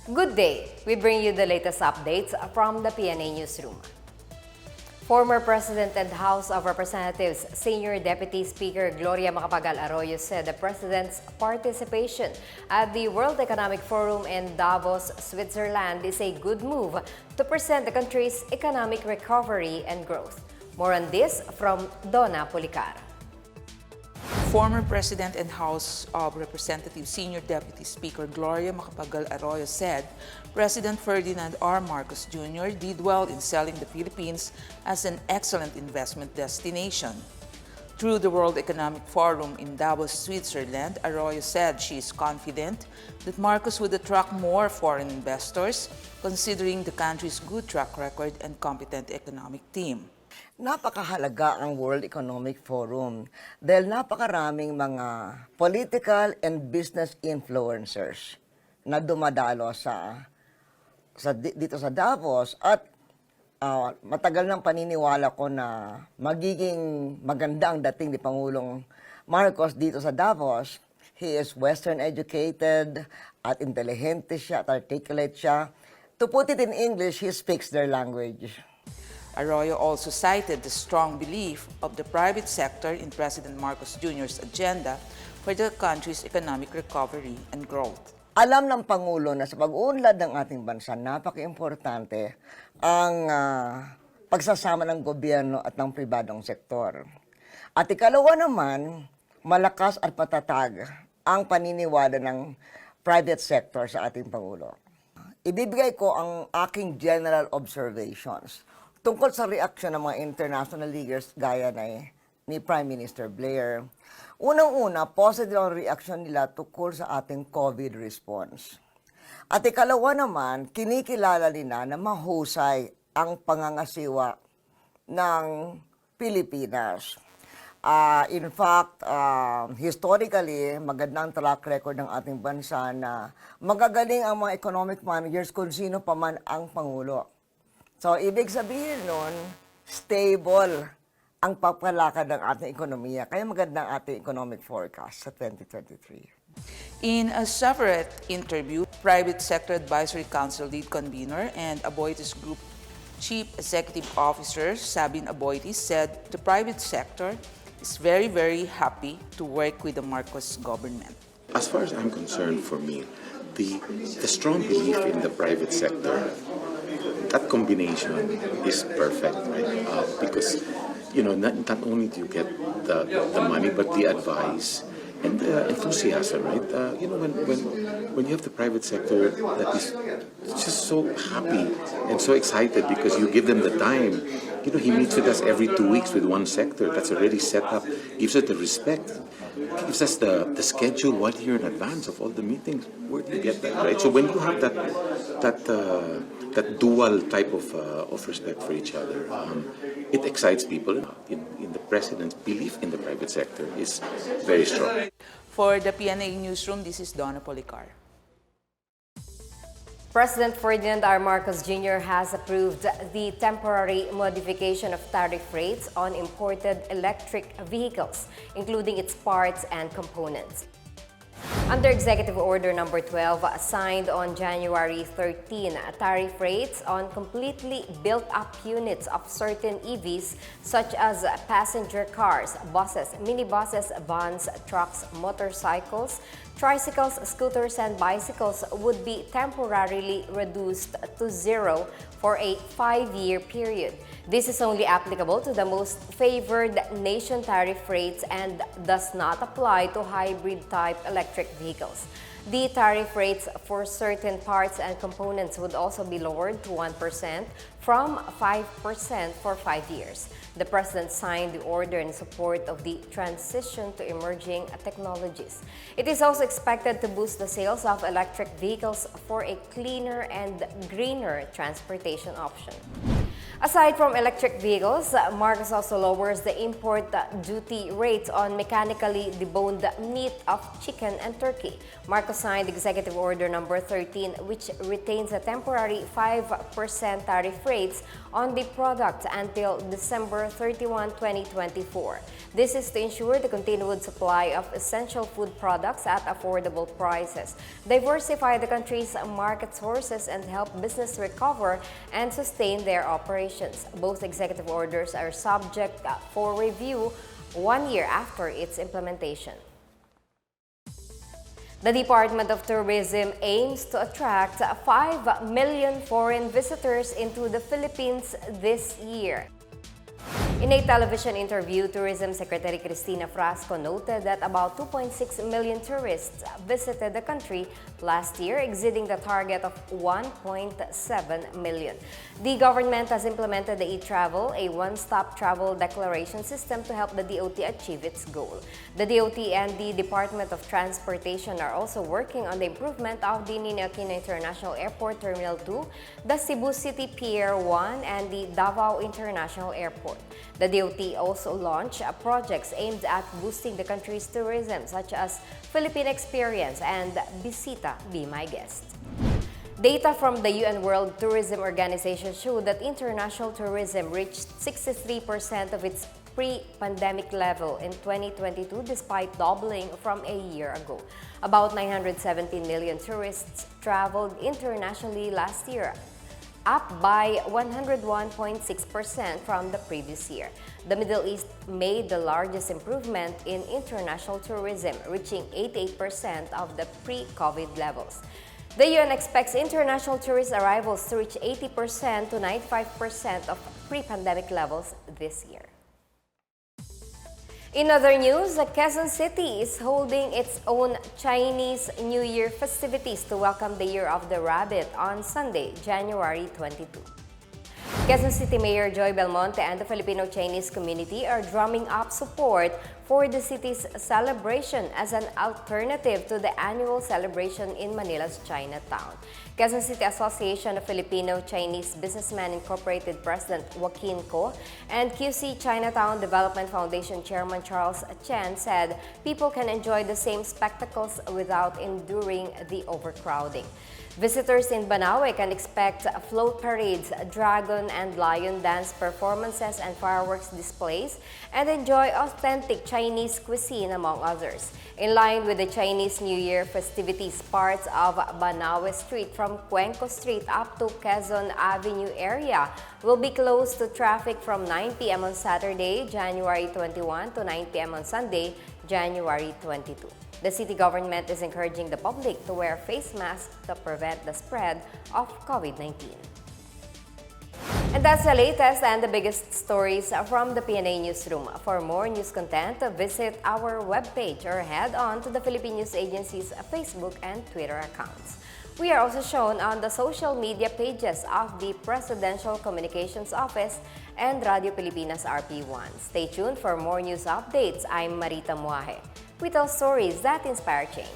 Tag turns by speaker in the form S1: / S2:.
S1: Good day. We bring you the latest updates from the Pna Newsroom. Former President and House of Representatives Senior Deputy Speaker Gloria Macapagal Arroyo said the President's participation at the World Economic Forum in Davos, Switzerland is a good move to present the country's economic recovery and growth. More on this from Donna Policar.
S2: Former President and House of Representatives Senior Deputy Speaker Gloria Macapagal Arroyo said President Ferdinand Marcos Jr. did well in selling the Philippines as an excellent investment destination. Through the World Economic Forum in Davos, Switzerland, Arroyo said she is confident that Marcos would attract more foreign investors considering the country's good track record and competent economic team.
S3: Napakahalaga ang World Economic Forum dahil napakaraming mga political and business influencers na dumadalo dito sa Davos at matagal nang paniniwala ko na magiging maganda ang dating ni Pangulong Marcos dito sa Davos. He is Western educated at intelligente siya at articulate siya. To put it in English, he speaks their language.
S2: Arroyo also cited the strong belief of the private sector in President Marcos Jr.'s agenda for the country's economic recovery and growth.
S3: Alam ng Pangulo na sa pag-uunlad ng ating bansa, napaka-importante ang pagsasama ng gobyerno at ng pribadong sektor. At ikalawa naman, malakas at patatag ang paniniwala ng private sector sa ating Pangulo. Ibibigay ko ang aking general observations tungkol sa reaksyon ng mga international leaders gaya ni Prime Minister Blair. Unang-una, positive ang reaksyon nila tungkol sa ating COVID response. At ikalawa naman, kinikilala nila na mahusay ang pangangasiwa ng Pilipinas. In fact, historically, magandang track record ng ating bansa na magagaling ang mga economic managers kung sino pa man ang Pangulo. So, ibig sabihin nun, stable ang pagpalakad ng ating ekonomiya. Kaya maganda ang ating economic forecast sa 2023.
S2: In a separate interview, Private Sector Advisory Council lead convener and Aboitiz Group Chief Executive Officer Sabine Aboitiz said the private sector is very, very happy to work with the Marcos government.
S4: As far as I'm concerned, for me, the strong belief in the private sector, that combination is perfect, right? Because, you know, not only do you get the money, but the advice and the enthusiasm, right? You know, when you have the private sector that is just so happy and so excited because you give them the time. You know, he meets with us every 2 weeks with one sector that's already set up, gives us the respect, gives us the schedule 1 year in advance of all the meetings. Where do you get that, right? So when you have that dual type of respect for each other, it excites people. In the President's belief in the private sector is very strong.
S2: For the Pna Newsroom, this is Donna Policar.
S1: President Ferdinand Marcos Jr. has approved the temporary modification of tariff rates on imported electric vehicles, including its parts and components. Under Executive Order Number 12, signed on January 13, tariff rates on completely built-up units of certain EVs such as passenger cars, buses, minibuses, vans, trucks, motorcycles, tricycles, scooters, and bicycles would be temporarily reduced to zero for a 5-year period. This is only applicable to the most favored nation tariff rates and does not apply to hybrid-type electric vehicles. The tariff rates for certain parts and components would also be lowered to 1% from 5% for 5 years. The President signed the order in support of the transition to emerging technologies. It is also expected to boost the sales of electric vehicles for a cleaner and greener transportation option. Aside from electric vehicles, Marcos also lowers the import duty rates on mechanically deboned meat of chicken and turkey. Marcos signed Executive Order number 13, which retains a temporary 5% tariff rates on the product until December 31, 2024. This is to ensure the continued supply of essential food products at affordable prices, diversify the country's market sources, and help business recover and sustain their operations. Both executive orders are subject for review 1 year after its implementation. The Department of Tourism aims to attract 5 million foreign visitors into the Philippines this year. In a television interview, Tourism Secretary Cristina Frasco noted that about 2.6 million tourists visited the country last year, exceeding the target of 1.7 million. The government has implemented the e-travel, a one-stop travel declaration system to help the DOT achieve its goal. The DOT and the Department of Transportation are also working on the improvement of the Ninoy Aquino International Airport Terminal 2, the Cebu City Pier 1, and the Davao International Airport. The DOT also launched projects aimed at boosting the country's tourism, such as Philippine Experience and Bisita Be My Guest. Data from the UN World Tourism Organization showed that international tourism reached 63% of its pre-pandemic level in 2022 despite doubling from a year ago. About 917 million tourists traveled internationally last year, up by 101.6% from the previous year. The Middle East made the largest improvement in international tourism, reaching 88% of the pre-COVID levels. The UN expects international tourist arrivals to reach 80% to 95% of pre-pandemic levels this year. In other news, Quezon City is holding its own Chinese New Year festivities to welcome the Year of the Rabbit on Sunday, January 22. Quezon City Mayor Joy Belmonte and the Filipino-Chinese community are drumming up support for the city's celebration as an alternative to the annual celebration in Manila's Chinatown. Quezon City Association of Filipino-Chinese Businessmen Incorporated President Joaquin Ko and QC Chinatown Development Foundation Chairman Charles Chen said people can enjoy the same spectacles without enduring the overcrowding. Visitors in Banawe can expect float parades, dragon and lion dance performances and fireworks displays, and enjoy authentic Chinese cuisine, among others. In line with the Chinese New Year festivities, parts of Banawe Street from Cuenco Street up to Quezon Avenue area will be closed to traffic from 9 p.m. on Saturday, January 21 to 9 p.m. on Sunday, January 22. The city government is encouraging the public to wear face masks to prevent the spread of COVID-19. And that's the latest and the biggest stories from the Pna Newsroom. For more news content, visit our webpage or head on to the Philippine News Agency's Facebook and Twitter accounts. We are also shown on the social media pages of the Presidential Communications Office and Radio Pilipinas RP1. Stay tuned for more news updates. I'm Marita Muaje. We tell stories that inspire change.